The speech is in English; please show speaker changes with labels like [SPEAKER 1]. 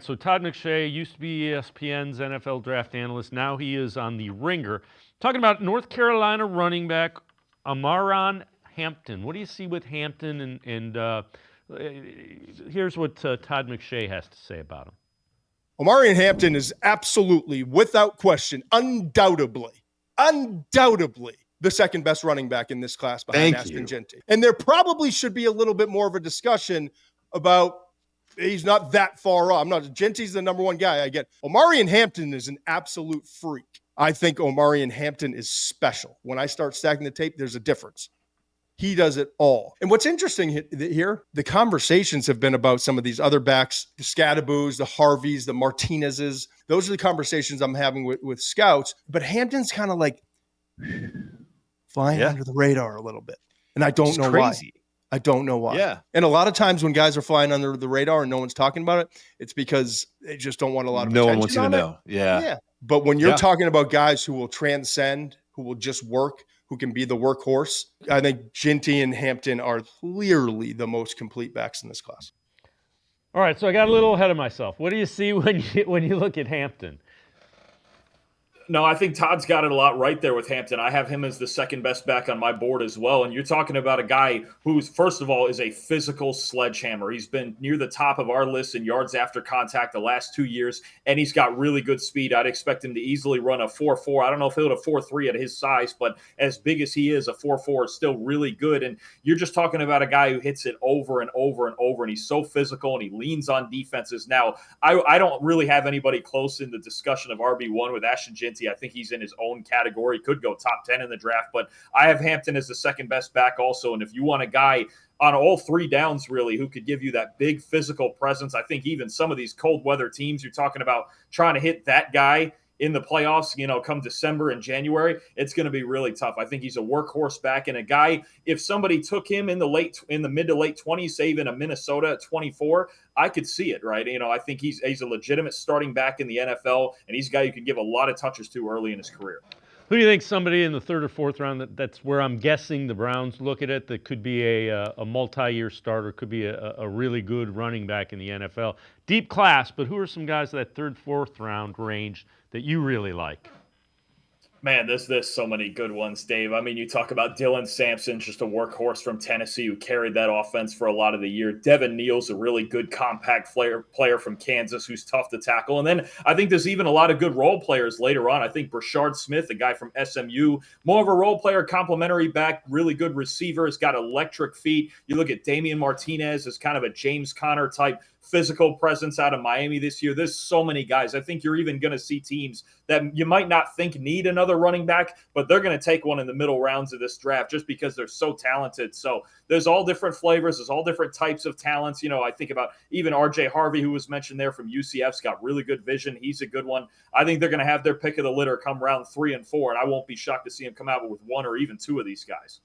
[SPEAKER 1] So Todd McShay used to be ESPN's NFL draft analyst. Now he is on the Ringer. Talking about North Carolina running back Omarion Hampton. What do you see with Hampton? And here's what Todd McShay has to say about him.
[SPEAKER 2] Omarion Hampton is absolutely, without question, undoubtedly the second best running back in this class behind Ashton Jeanty. And there probably should be a little bit more of a discussion about he's not that far off. Jeanty's the number one guy. I get Omarion Hampton is an absolute freak. I think Omarion Hampton is special. When I start stacking the tape, there's a difference. He does it all. And what's interesting here, the conversations have been about some of these other backs, the Scadaboos, the Harveys, the Martinezes. Those are the conversations I'm having with scouts. But Hampton's kind of like flying under the radar a little bit. And I don't know why. I don't know why.
[SPEAKER 3] Yeah.
[SPEAKER 2] And a lot of times when guys are flying under the radar and no one's talking about it, it's because they just don't want a lot of attention.
[SPEAKER 3] No one wants you to know.
[SPEAKER 2] Yeah. But when you're talking about guys who will transcend, who will just work, who can be the workhorse, I think Jeanty and Hampton are clearly the most complete backs in this class.
[SPEAKER 1] All right, so I got a little ahead of myself. What do you see when you look at Hampton?
[SPEAKER 4] No, I think Todd's got it a lot right there with Hampton. I have him as the second best back on my board as well. And you're talking about a guy who's, first of all, is a physical sledgehammer. He's been near the top of our list in yards after contact the last 2 years, and he's got really good speed. I'd expect him to easily run a 4.4. I don't know if he'll hit a 4.3 at his size, but as big as he is, a 4.4 is still really good. And you're just talking about a guy who hits it over and over and over, and he's so physical, and he leans on defenses. Now, I don't really have anybody close in the discussion of RB1 with Ashton Jeanty. I think he's in his own category, could go top 10 in the draft, but I have Hampton as the second best back also. And if you want a guy on all three downs, really, who could give you that big physical presence, I think even some of these cold weather teams, you're talking about trying to hit that guy in the playoffs, come December and January, it's going to be really tough. I think he's a workhorse back and a guy, if somebody took him in the mid to late 20s, say even a Minnesota at 24, I could see it, right? I think he's a legitimate starting back in the NFL, and he's a guy you can give a lot of touches to early in his career.
[SPEAKER 1] Who do you think somebody in the third or fourth round, that's where I'm guessing the Browns look at it, that could be a multi-year starter, could be a really good running back in the NFL? Deep class, but who are some guys that third, fourth round range that you really like?
[SPEAKER 4] Man, there's so many good ones, Dave. I mean, you talk about Dylan Sampson, just a workhorse from Tennessee who carried that offense for a lot of the year. Devin Neal's a really good compact player from Kansas who's tough to tackle. And then I think there's even a lot of good role players later on. I think Brashard Smith, a guy from SMU, more of a role player, complimentary back, really good receiver, has got electric feet. You look at Damian Martinez as kind of a James Conner type physical presence out of Miami this year. There's so many guys. I think you're even going to see teams that you might not think need another running back, but they're going to take one in the middle rounds of this draft just because they're so talented. So there's all different flavors. There's all different types of talents. I think about even RJ Harvey, who was mentioned there from UCF's got really good vision. He's a good one. I think they're going to have their pick of the litter come round 3 and 4, and I won't be shocked to see him come out with one or even two of these guys.